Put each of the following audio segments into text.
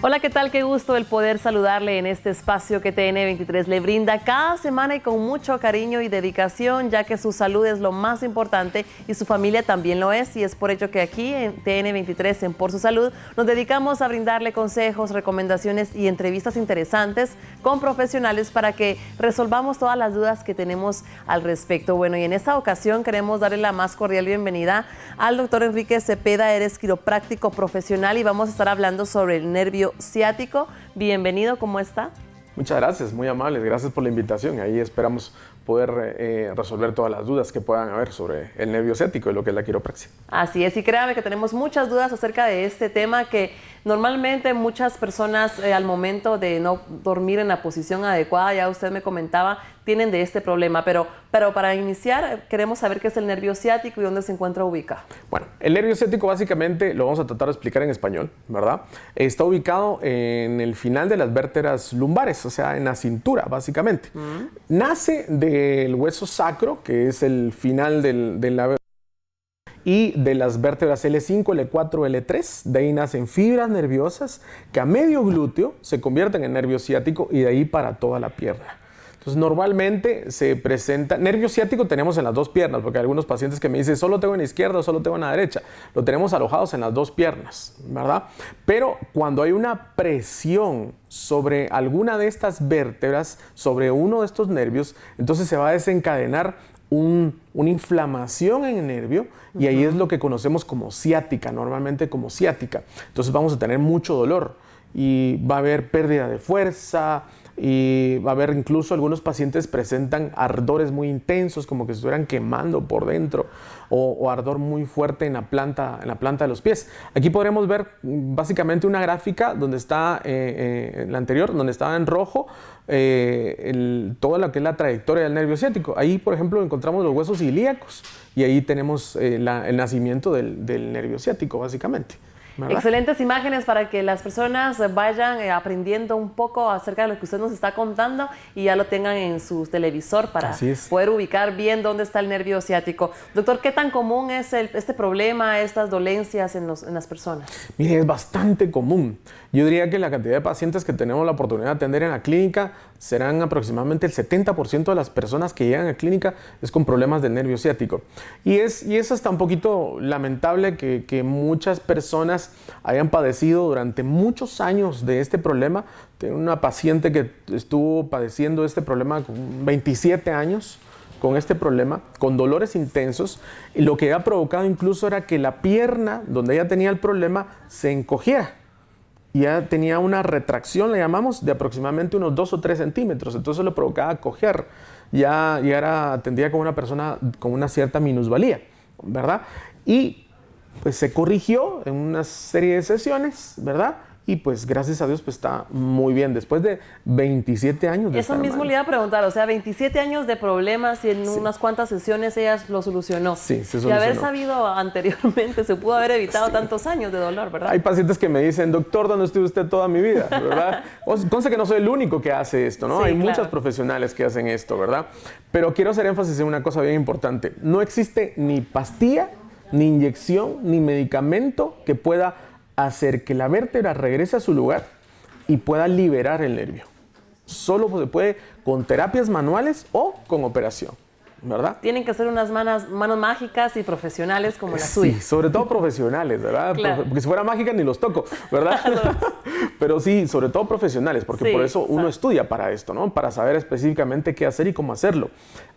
Hola, ¿qué tal? Qué gusto el poder saludarle en este espacio que TN23 le brinda cada semana y con mucho cariño y dedicación, ya que su salud es lo más importante y su familia también lo es. Y es por ello que aquí en TN23, en Por Su Salud, nos dedicamos a brindarle consejos, recomendaciones y entrevistas interesantes con profesionales para que resolvamos todas las dudas que tenemos al respecto. Bueno, y en esta ocasión queremos darle la más cordial bienvenida al doctor Enrique Cepeda. Eres quiropráctico profesional y vamos a estar hablando sobre el nervio ciático. Bienvenido, ¿cómo está? Muchas gracias, muy amables, gracias por la invitación. Ahí esperamos poder resolver todas las dudas que puedan haber sobre el nervio ciático y lo que es la quiropraxia. Así es, y créame que tenemos muchas dudas acerca de este tema que normalmente muchas personas al momento de no dormir en la posición adecuada, ya usted me comentaba, tienen de este problema, pero para iniciar queremos saber qué es el nervio ciático y dónde se encuentra ubicado. Bueno, el nervio ciático básicamente lo vamos a tratar de explicar en español, ¿verdad? Está ubicado en el final de las vértebras lumbares, o sea, en la cintura, básicamente. Nace del hueso sacro, que es el final de la y de las vértebras L5, L4, L3. De ahí nacen fibras nerviosas que a medio glúteo se convierten en nervio ciático y de ahí para toda la pierna. Entonces, normalmente se presenta, nervio ciático tenemos en las dos piernas, porque hay algunos pacientes que me dicen, solo tengo en la izquierda o solo tengo en la derecha. Lo tenemos alojados en las dos piernas, ¿verdad? Pero cuando hay una presión sobre alguna de estas vértebras, sobre uno de estos nervios, entonces se va a desencadenar una inflamación en el nervio y ahí es lo que conocemos como ciática, normalmente como ciática. Entonces vamos a tener mucho dolor y va a haber pérdida de fuerza y va a haber incluso algunos pacientes presentan ardores muy intensos, como que se estuvieran quemando por dentro o ardor muy fuerte en la planta de los pies. Aquí podremos ver básicamente una gráfica donde está la anterior, donde estaba en rojo toda lo que es la trayectoria del nervio ciático. Ahí, por ejemplo, encontramos los huesos ilíacos y ahí tenemos el nacimiento del nervio ciático, básicamente, ¿verdad? Excelentes imágenes para que las personas vayan aprendiendo un poco acerca de lo que usted nos está contando y ya lo tengan en su televisor para poder ubicar bien dónde está el nervio ciático. Doctor, ¿qué tan común es este problema, estas dolencias en las personas? Mire, es bastante común. Yo diría que la cantidad de pacientes que tenemos la oportunidad de atender en la clínica serán aproximadamente el 70% de las personas que llegan a la clínica es con problemas del nervio ciático. Y es hasta un poquito lamentable que muchas personas hayan padecido durante muchos años de este problema. Tengo una paciente que estuvo padeciendo este problema con 27 años con este problema, con dolores intensos, y lo que ha provocado incluso era que la pierna donde ella tenía el problema se encogiera. Ya tenía una retracción, le llamamos, de aproximadamente unos 2 o 3 centímetros, entonces le provocaba cojear, ya atendía como una persona con una cierta minusvalía, ¿verdad? Y pues se corrigió en una serie de sesiones, ¿verdad? Y pues gracias a Dios pues está muy bien después de 27 años de Eso mismo le iba a preguntar, o sea, 27 años de problemas y en unas cuantas sesiones ella lo solucionó. Sí, se solucionó. Y haber sabido anteriormente se pudo haber evitado tantos años de dolor, ¿verdad? Hay pacientes que me dicen, doctor, ¿dónde estuvo usted toda mi vida? ¿Verdad? Conste que no soy el único que hace esto, ¿no? Hay muchos profesionales que hacen esto, ¿verdad? Pero quiero hacer énfasis en una cosa bien importante. No existe ni pastilla, ni inyección, ni medicamento que pueda hacer que la vértebra regrese a su lugar y pueda liberar el nervio. Solo se puede con terapias manuales o con operación, ¿verdad? Tienen que ser unas manos mágicas y profesionales como la suya. Sí, sobre todo profesionales, ¿verdad? Claro. Porque si fuera mágica ni los toco, ¿verdad? Pero sí, sobre todo profesionales, porque por eso uno estudia para esto, ¿no? Para saber específicamente qué hacer y cómo hacerlo.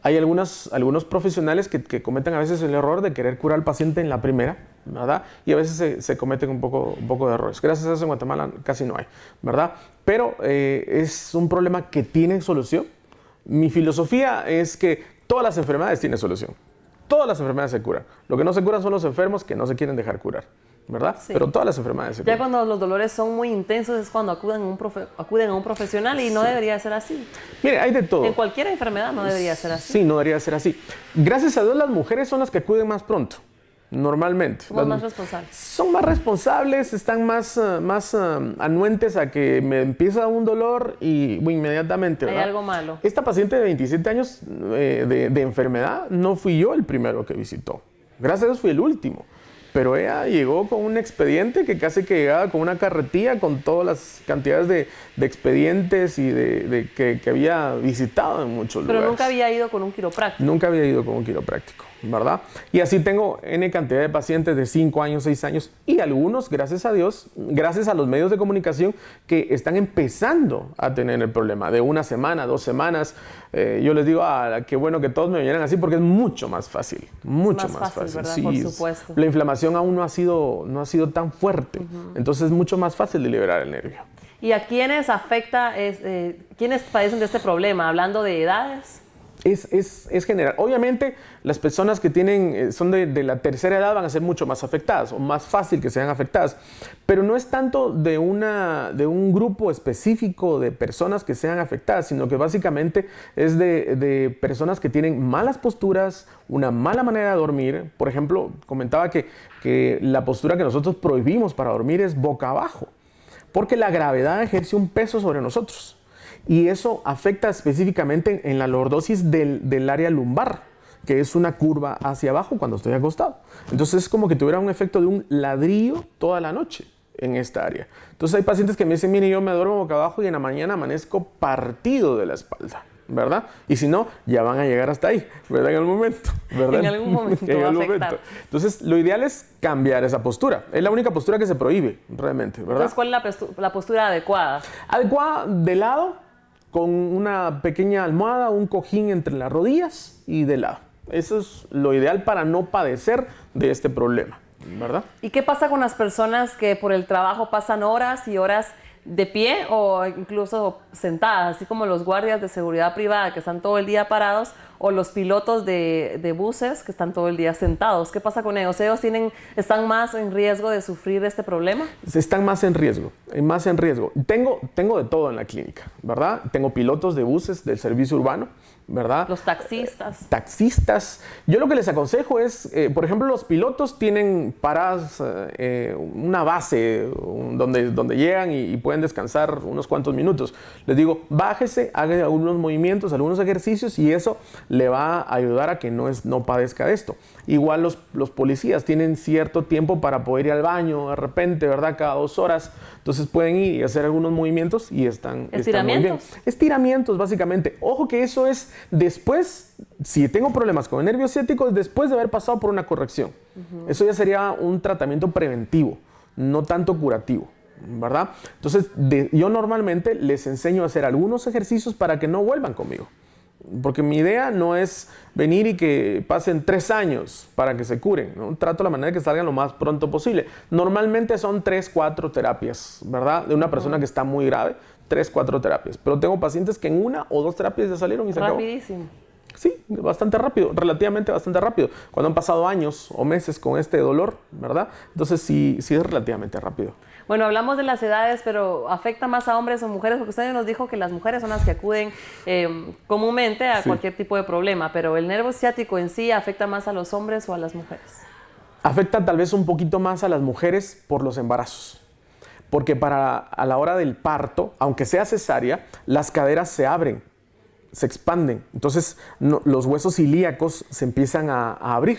Hay algunos profesionales que cometen a veces el error de querer curar al paciente en la primera, ¿verdad? Y a veces se cometen un poco de errores. Gracias a eso en Guatemala casi no hay, ¿verdad? Pero es un problema que tiene solución. Mi filosofía es que todas las enfermedades tienen solución. Todas las enfermedades se curan. Lo que no se curan son los enfermos que no se quieren dejar curar, ¿verdad? Sí. Pero todas las enfermedades se curan. Ya cuando los dolores son muy intensos es cuando acuden a un profesional y no debería ser así. Mire, hay de todo. En cualquier enfermedad no debería ser así. Sí, no debería ser así. Gracias a Dios las mujeres son las que acuden más pronto. Normalmente. Son más responsables. Son más responsables, están más anuentes a que me empieza un dolor y inmediatamente, ¿verdad? Hay algo malo. Esta paciente de 27 años de enfermedad no fui yo el primero que visitó. Gracias a Dios fui el último. pero ella llegó con un expediente que casi que llegaba con una carretilla con todas las cantidades de expedientes y que había visitado en muchos lugares. Pero nunca había ido con un quiropráctico. Nunca había ido con un quiropráctico, ¿verdad? Y así tengo N cantidad de pacientes de 5 años, 6 años y algunos, gracias a Dios, gracias a los medios de comunicación que están empezando a tener el problema de 1 semana, 2 semanas. Yo les digo, qué bueno que todos me vinieran así porque es mucho más fácil, mucho más fácil. ¿Verdad? Sí, por supuesto. La inflamación aún no ha sido tan fuerte, entonces es mucho más fácil de liberar el nervio. ¿Y a quiénes afecta, quiénes padecen de este problema? Hablando de edades. Es general. Obviamente, las personas que son de la tercera edad van a ser mucho más afectadas o más fácil que sean afectadas, pero no es tanto de un grupo específico de personas que sean afectadas, sino que básicamente es de personas que tienen malas posturas, una mala manera de dormir. Por ejemplo, comentaba que la postura que nosotros prohibimos para dormir es boca abajo, porque la gravedad ejerce un peso sobre nosotros. Y eso afecta específicamente en la lordosis del área lumbar, que es una curva hacia abajo cuando estoy acostado. Entonces es como que tuviera un efecto de un ladrillo toda la noche en esta área. Entonces hay pacientes que me dicen, mire, yo me duermo boca abajo y en la mañana amanezco partido de la espalda, ¿verdad? Y si no, ya van a llegar hasta ahí, ¿verdad? En el momento, ¿verdad? En algún momento va a afectar. Entonces, lo ideal es cambiar esa postura. Es la única postura que se prohíbe, realmente, ¿verdad? Entonces, ¿cuál es la postura adecuada? Adecuada de lado, con una pequeña almohada, un cojín entre las rodillas y de lado. Eso es lo ideal para no padecer de este problema, ¿verdad? ¿Y qué pasa con las personas que por el trabajo pasan horas y horas de pie o incluso sentadas, así como los guardias de seguridad privada que están todo el día parados o los pilotos de buses que están todo el día sentados? ¿Qué pasa con ellos? ¿Ellos están más en riesgo de sufrir este problema? Están más en riesgo, más en riesgo. Tengo de todo en la clínica, ¿verdad? Tengo pilotos de buses del servicio urbano, ¿verdad? Los taxistas. Taxistas. Yo lo que les aconsejo es, por ejemplo, los pilotos tienen paradas, una base donde llegan y pueden descansar unos cuantos minutos. Les digo, bájese, haga algunos movimientos, algunos ejercicios y eso le va a ayudar a que no padezca de esto. Igual los policías tienen cierto tiempo para poder ir al baño de repente, ¿verdad? Cada 2 horas. Entonces pueden ir y hacer algunos movimientos y están muy bien. Estiramientos, básicamente. Ojo que eso es después, si tengo problemas con el nervio ciático, es después de haber pasado por una corrección. Eso ya sería un tratamiento preventivo, no tanto curativo, ¿verdad? Entonces, yo normalmente les enseño a hacer algunos ejercicios para que no vuelvan conmigo. Porque mi idea no es venir y que pasen 3 años para que se curen, ¿no? Trato la manera de que salgan lo más pronto posible. Normalmente son 3, 4 terapias, ¿verdad? De una persona que está muy grave, 3, 4 terapias. Pero tengo pacientes que en 1 o 2 terapias ya salieron y se acabó. Rapidísimo. Sí, bastante rápido, relativamente bastante rápido. Cuando han pasado años o meses con este dolor, ¿verdad? Entonces sí es relativamente rápido. Bueno, hablamos de las edades, pero ¿afecta más a hombres o mujeres? Porque usted nos dijo que las mujeres son las que acuden comúnmente a cualquier tipo de problema, pero ¿el nervio ciático en sí afecta más a los hombres o a las mujeres? Afecta tal vez un poquito más a las mujeres por los embarazos. Porque a la hora del parto, aunque sea cesárea, las caderas se abren, se expanden. Entonces los huesos ilíacos se empiezan a abrir.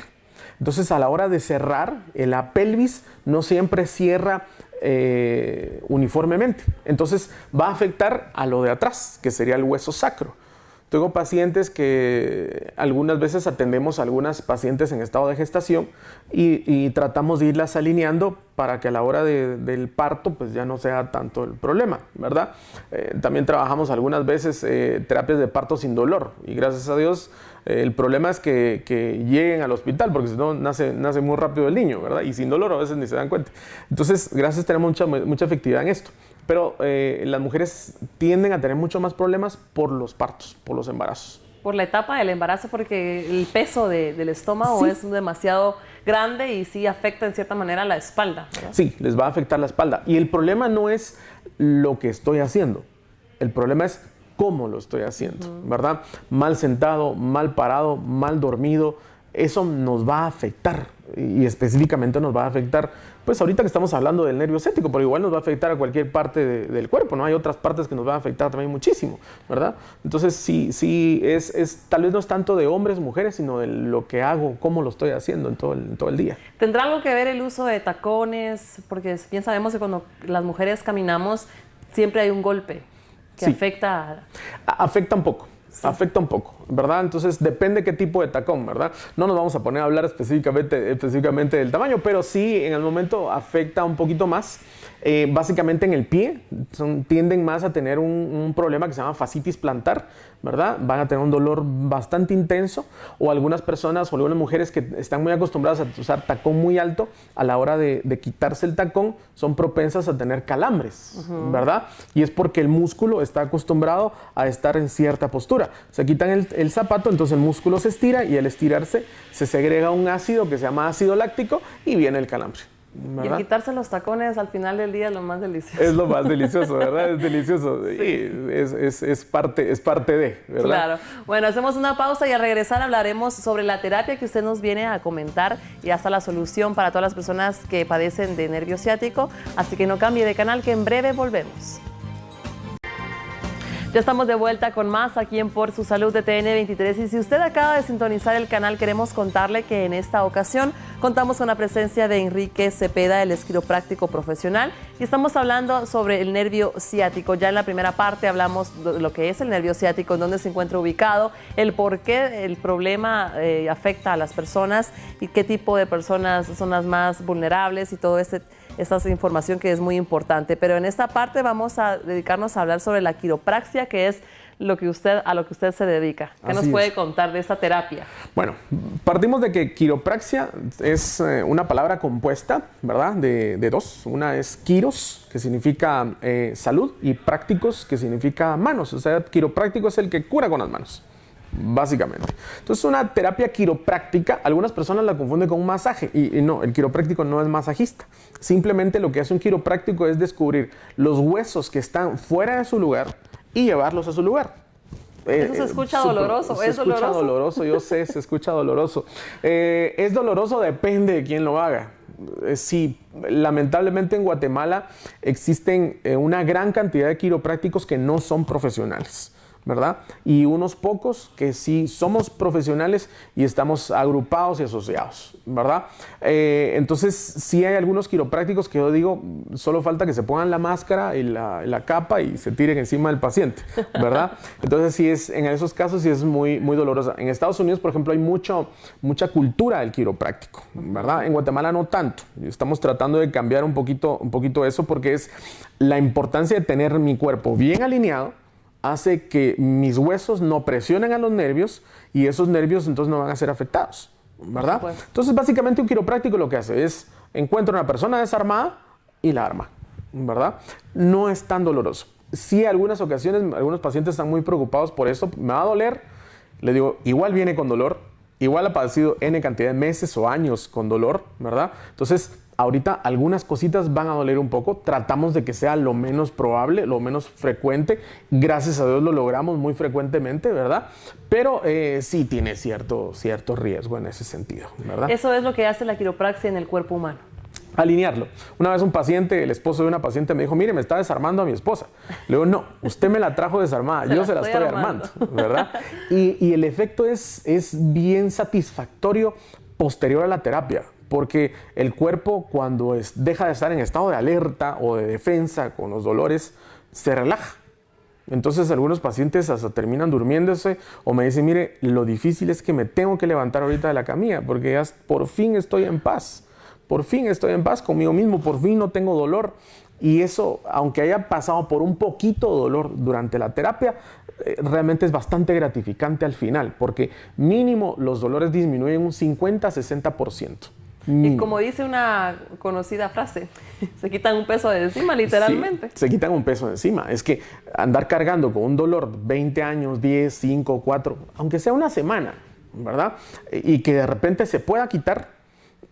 Entonces a la hora de cerrar, la pelvis no siempre cierra uniformemente. Entonces va a afectar a lo de atrás, que sería el hueso sacro. Tengo pacientes que algunas veces atendemos a algunas pacientes en estado de gestación y tratamos de irlas alineando para que a la hora del parto pues ya no sea tanto el problema, ¿verdad? También trabajamos algunas veces terapias de parto sin dolor y gracias a Dios el problema es que lleguen al hospital porque si no nace muy rápido el niño, ¿verdad? Y sin dolor a veces ni se dan cuenta. Entonces, gracias, tenemos mucha efectividad en esto. Pero las mujeres tienden a tener mucho más problemas por los partos, por los embarazos. Por la etapa del embarazo, porque el peso del estómago es demasiado grande y sí afecta en cierta manera la espalda, ¿verdad? Sí, les va a afectar la espalda. Y el problema no es lo que estoy haciendo, el problema es cómo lo estoy haciendo, ¿verdad? Mal sentado, mal parado, mal dormido, eso nos va a afectar y específicamente nos va a afectar, pues ahorita que estamos hablando del nervio ciático, pero igual nos va a afectar a cualquier parte del cuerpo, ¿no? Hay otras partes que nos van a afectar también muchísimo, ¿verdad? Entonces sí tal vez no es tanto de hombres, mujeres, sino de lo que hago, cómo lo estoy haciendo en todo el día. ¿Tendrá algo que ver el uso de tacones? Porque bien sabemos que cuando las mujeres caminamos siempre hay un golpe que afecta. Afecta un poco. Sí. Afecta un poco, ¿verdad? Entonces depende qué tipo de tacón, ¿verdad? No nos vamos a poner a hablar específicamente del tamaño, pero sí en el momento afecta un poquito más. Básicamente en el pie tienden más a tener un problema que se llama fascitis plantar, ¿verdad? Van a tener un dolor bastante intenso, o algunas personas o algunas mujeres que están muy acostumbradas a usar tacón muy alto, a la hora de quitarse el tacón son propensas a tener calambres, ¿verdad? Y es porque el músculo está acostumbrado a estar en cierta postura. Se quitan el zapato, entonces el músculo se estira y al estirarse se segrega un ácido que se llama ácido láctico y viene el calambre, ¿verdad? Y el quitarse los tacones al final del día es lo más delicioso. Es lo más delicioso, ¿verdad? Es delicioso. Sí. Y es parte de, ¿verdad? Claro. Bueno, hacemos una pausa y al regresar hablaremos sobre la terapia que usted nos viene a comentar y hasta la solución para todas las personas que padecen de nervio ciático. Así que no cambie de canal, que en breve volvemos. Ya estamos de vuelta con más aquí en Por Su Salud de TN23, y si usted acaba de sintonizar el canal, queremos contarle que en esta ocasión contamos con la presencia de Enrique Cepeda, el quiropráctico profesional, y estamos hablando sobre el nervio ciático. Ya en la primera parte hablamos de lo que es el nervio ciático, en dónde se encuentra ubicado, el por qué el problema afecta a las personas y qué tipo de personas son las más vulnerables y todo esta información que es muy importante. Pero en esta parte vamos a dedicarnos a hablar sobre la quiropraxia, que es a lo que usted se dedica. ¿Qué nos puede contar de esta terapia? Bueno, partimos de que quiropraxia es una palabra compuesta, ¿verdad? De dos. Una es quiros, que significa salud, y prácticos, que significa manos. O sea, quiropráctico es el que cura con las manos, básicamente. Entonces, una terapia quiropráctica, algunas personas la confunden con un masaje, y no, el quiropráctico no es masajista. Simplemente lo que hace un quiropráctico es descubrir los huesos que están fuera de su lugar y llevarlos a su lugar. Eso se escucha doloroso. Se escucha doloroso, yo sé, se escucha doloroso. Es doloroso, depende de quién lo haga. Sí, lamentablemente en Guatemala existen una gran cantidad de quiroprácticos que no son profesionales, ¿verdad? Y unos pocos que sí somos profesionales y estamos agrupados y asociados, ¿verdad? Entonces sí hay algunos quiroprácticos que yo digo, solo falta que se pongan la máscara y la capa y se tiren encima del paciente, ¿verdad? Entonces en esos casos sí es muy, muy dolorosa. En Estados Unidos, por ejemplo, hay mucha cultura del quiropráctico, ¿verdad? En Guatemala no tanto. Estamos tratando de cambiar un poquito eso, porque es la importancia de tener mi cuerpo bien alineado, hace que mis huesos no presionen a los nervios y esos nervios entonces no van a ser afectados, ¿verdad? Entonces, básicamente un quiropráctico lo que hace es encuentra una persona desarmada y la arma, ¿verdad? No es tan doloroso. Sí, algunas ocasiones, algunos pacientes están muy preocupados por esto. Me va a doler, le digo, igual viene con dolor, igual ha padecido N cantidad de meses o años con dolor, ¿verdad? Entonces, ahorita algunas cositas van a doler un poco, tratamos de que sea lo menos probable, lo menos frecuente, gracias a Dios lo logramos muy frecuentemente, ¿verdad? Pero sí tiene cierto riesgo en ese sentido, ¿verdad? Eso es lo que hace la quiropraxia en el cuerpo humano. Alinearlo. Una vez el esposo de una paciente me dijo, mire, me está desarmando a mi esposa. Le digo, no, usted me la trajo desarmada, yo se la estoy armando, ¿verdad? Y el efecto es bien satisfactorio posterior a la terapia, porque el cuerpo, cuando deja de estar en estado de alerta o de defensa con los dolores, se relaja. Entonces algunos pacientes hasta terminan durmiéndose o me dicen, mire, lo difícil es que me tengo que levantar ahorita de la camilla porque ya por fin estoy en paz. Por fin estoy en paz conmigo mismo, por fin no tengo dolor. Y eso, aunque haya pasado por un poquito de dolor durante la terapia, realmente es bastante gratificante al final, porque mínimo los dolores disminuyen un 50-60%. Y como dice una conocida frase, se quitan un peso de encima, literalmente. Sí, se quitan un peso de encima. Es que andar cargando con un dolor 20 años, 10, 5, 4, aunque sea una semana, ¿verdad? Y que de repente se pueda quitar.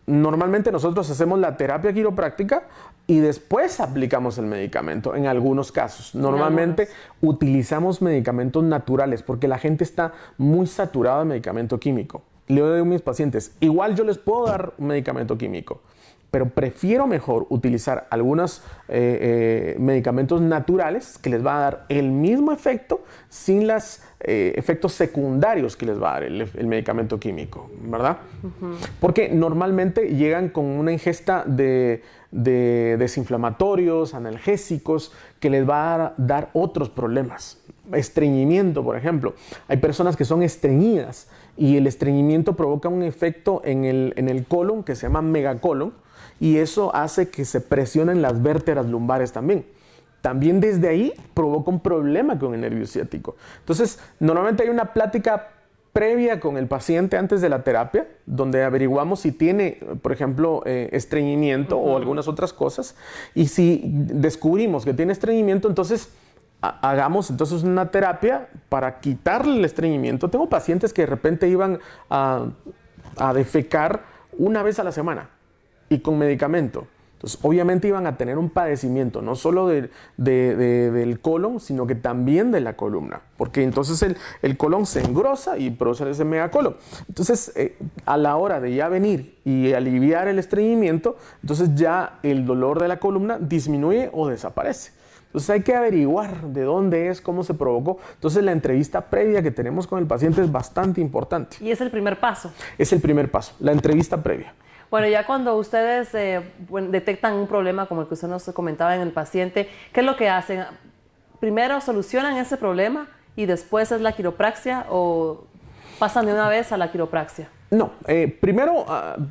Normalmente nosotros hacemos la terapia quiropráctica y después aplicamos el medicamento en algunos casos. Normalmente utilizamos medicamentos naturales porque la gente está muy saturada de medicamento químico. le digo a mis pacientes, igual yo les puedo dar un medicamento químico, pero prefiero mejor utilizar algunos medicamentos naturales que les va a dar el mismo efecto sin los efectos secundarios que les va a dar el medicamento químico, ¿verdad? Porque normalmente llegan con una ingesta de desinflamatorios, analgésicos, que les va a dar otros problemas. Estreñimiento, por ejemplo. Hay personas que son estreñidas y el estreñimiento provoca un efecto en el colon que se llama megacolon, y eso hace que se presionen las vértebras lumbares también. También desde ahí provoca un problema con el nervio ciático. Entonces, normalmente hay una plática previa con el paciente antes de la terapia, donde averiguamos si tiene, por ejemplo, estreñimiento o algunas otras cosas. Y si descubrimos que tiene estreñimiento, entonces hagamos entonces una terapia para quitarle el estreñimiento. Tengo pacientes que de repente iban a defecar una vez a la semana y con medicamento. Entonces, obviamente iban a tener un padecimiento, no solo del colon, sino que también de la columna, porque entonces el colon se engrosa y produce ese megacolon. Entonces, a la hora de ya venir y aliviar el estreñimiento, entonces ya el dolor de la columna disminuye o desaparece. Entonces hay que averiguar de dónde es, cómo se provocó. Entonces la entrevista previa que tenemos con el paciente es bastante importante. Y es el primer paso. Es el primer paso, la entrevista previa. Bueno, ya cuando ustedes detectan un problema como el que usted nos comentaba en el paciente, ¿qué es lo que hacen? ¿Primero solucionan ese problema y después es la quiropraxia o pasan de una vez a la quiropraxia? No, primero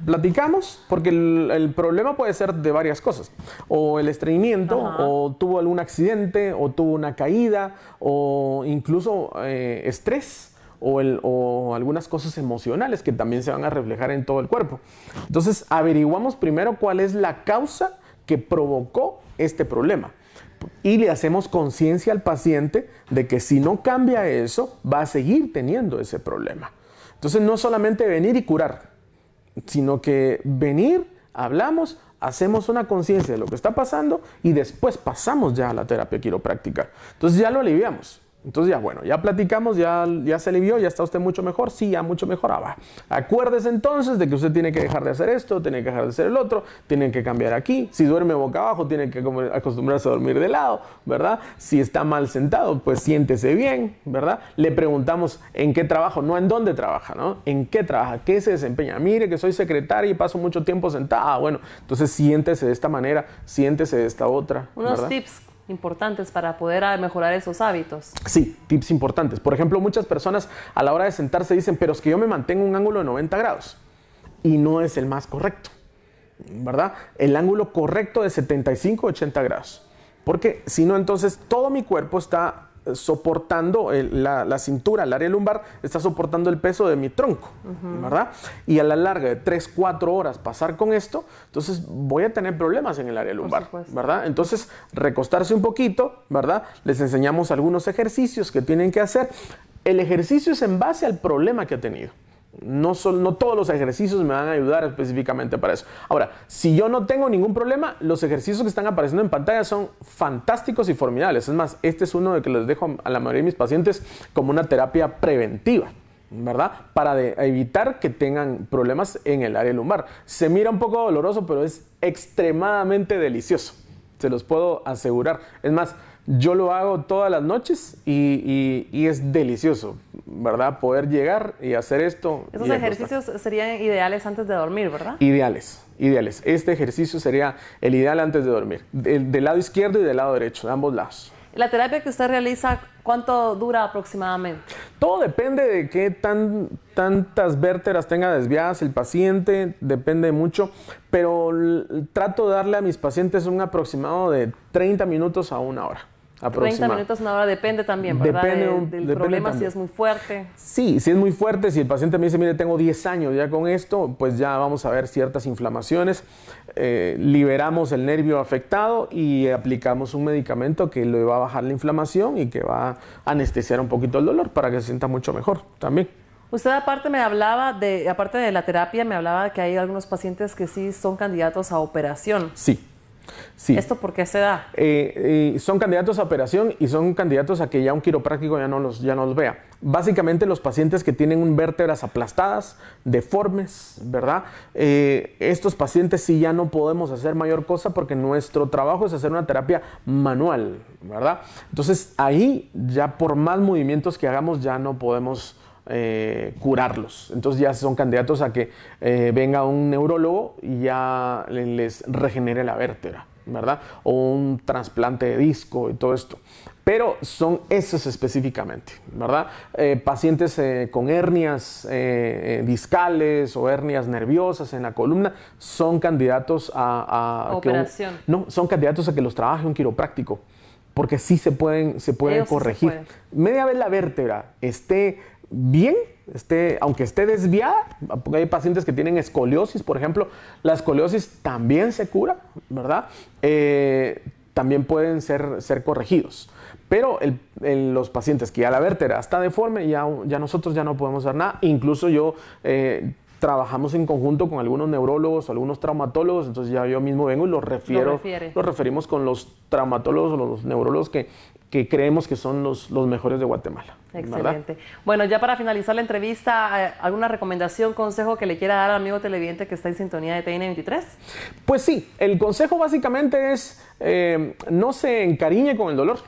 platicamos porque el problema puede ser de varias cosas. O el estreñimiento, o tuvo algún accidente, o tuvo una caída, o incluso estrés. O algunas cosas emocionales que también se van a reflejar en todo el cuerpo. Entonces, averiguamos primero cuál es la causa que provocó este problema. Y le hacemos conciencia al paciente de que si no cambia eso, va a seguir teniendo ese problema. Entonces, no solamente venir y curar, sino que venir, hablamos, hacemos una conciencia de lo que está pasando y después pasamos ya a la terapia quiropráctica. Entonces, ya lo aliviamos. Entonces ya bueno, ya platicamos, ya se alivió, ya está usted mucho mejor, sí, ya mucho mejor, va. Acuérdese entonces de que usted tiene que dejar de hacer esto, tiene que dejar de hacer el otro, tiene que cambiar aquí, si duerme boca abajo, tiene que acostumbrarse a dormir de lado, ¿verdad? Si está mal sentado, pues siéntese bien, ¿verdad? Le preguntamos en qué trabajo, no en dónde trabaja, ¿no? ¿En qué trabaja? ¿Qué se desempeña? Mire que soy secretaria y paso mucho tiempo sentada, bueno, entonces siéntese de esta manera, siéntese de esta otra, unos ¿verdad? Tips importantes para poder mejorar esos hábitos. Sí, tips importantes. Por ejemplo, muchas personas a la hora de sentarse dicen, pero es que yo me mantengo en un ángulo de 90 grados y no es el más correcto, ¿verdad? El ángulo correcto es 75-80 grados, porque si no, entonces todo mi cuerpo está soportando la cintura, el área lumbar está soportando el peso de mi tronco, ¿verdad? Y a la larga de 3-4 horas pasar con esto, entonces voy a tener problemas en el área lumbar, ¿verdad? Entonces recostarse un poquito, ¿verdad? Les enseñamos algunos ejercicios que tienen que hacer. El ejercicio es en base al problema que ha tenido. No todos los ejercicios me van a ayudar específicamente para eso. Ahora, si yo no tengo ningún problema, los ejercicios que están apareciendo en pantalla son fantásticos y formidables. Es más, este es uno de que les dejo a la mayoría de mis pacientes como una terapia preventiva, ¿verdad? Para evitar que tengan problemas en el área lumbar. Se mira un poco doloroso, pero es extremadamente delicioso. Se los puedo asegurar. Es más, yo lo hago todas las noches y es delicioso, ¿verdad? Poder llegar y hacer esto. Esos ejercicios serían ideales antes de dormir, ¿verdad? Ideales. Este ejercicio sería el ideal antes de dormir. Del lado izquierdo y del lado derecho, de ambos lados. La terapia que usted realiza, ¿cuánto dura aproximadamente? Todo depende de qué tantas vértebras tenga desviadas el paciente, depende mucho, pero trato de darle a mis pacientes un aproximado de 30 minutos a una hora. 30 minutos, una hora, depende también, ¿verdad? Del problema, si es muy fuerte. Sí, si es muy fuerte, si el paciente me dice, mire, tengo 10 años ya con esto, pues ya vamos a ver ciertas inflamaciones, liberamos el nervio afectado y aplicamos un medicamento que le va a bajar la inflamación y que va a anestesiar un poquito el dolor para que se sienta mucho mejor también. Usted aparte aparte de la terapia, me hablaba de que hay algunos pacientes que sí son candidatos a operación. Sí. Sí. ¿Esto por qué se da? Son candidatos a operación y son candidatos a que ya un quiropráctico ya no los vea. Básicamente los pacientes que tienen vértebras aplastadas, deformes, ¿verdad? Estos pacientes sí ya no podemos hacer mayor cosa porque nuestro trabajo es hacer una terapia manual, ¿verdad? Entonces ahí ya por más movimientos que hagamos ya no podemos curarlos. Entonces ya son candidatos a que venga un neurólogo y ya les regenere la vértebra, ¿verdad? O un trasplante de disco y todo esto. Pero son esos específicamente, ¿verdad? Pacientes con hernias discales o hernias nerviosas en la columna son candidatos a operación. No, son candidatos a que los trabaje un quiropráctico, porque sí se pueden corregir. Media vez la vértebra esté bien, aunque esté desviada, porque hay pacientes que tienen escoliosis, por ejemplo, la escoliosis también se cura, ¿verdad? También pueden ser corregidos. Pero los pacientes que ya la vértebra está deforme, ya nosotros ya no podemos hacer nada. Incluso yo trabajamos en conjunto con algunos neurólogos o algunos traumatólogos, entonces ya yo mismo vengo y los referimos con los traumatólogos o los neurólogos que creemos que son los mejores de Guatemala. Excelente. ¿Verdad? Bueno, ya para finalizar la entrevista, ¿alguna recomendación, consejo que le quiera dar al amigo televidente que está en sintonía de TN23? Pues sí, el consejo básicamente es no se encariñe con el dolor.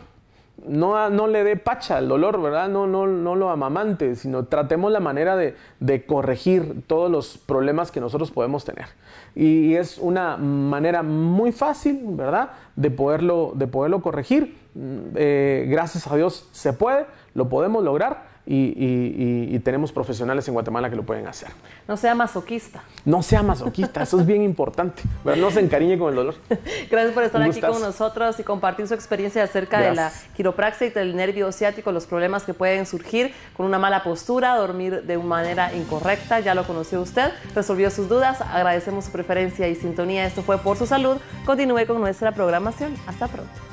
No le dé pacha al dolor, ¿verdad? No lo amamante, sino tratemos la manera de corregir todos los problemas que nosotros podemos tener. Y es una manera muy fácil, ¿verdad?, de poderlo corregir. Gracias a Dios se puede, lo podemos lograr y tenemos profesionales en Guatemala que lo pueden hacer. No sea masoquista. No sea masoquista, eso es bien importante, ¿verdad? No se encariñe con el dolor. Gracias por estar aquí con nosotros y compartir su experiencia acerca de la quiropraxia y del nervio ciático, los problemas que pueden surgir con una mala postura, dormir de manera incorrecta. Ya lo conoció usted, resolvió sus dudas. Agradecemos su preferencia y sintonía. Esto fue Por Su Salud. Continúe con nuestra programación. Hasta pronto.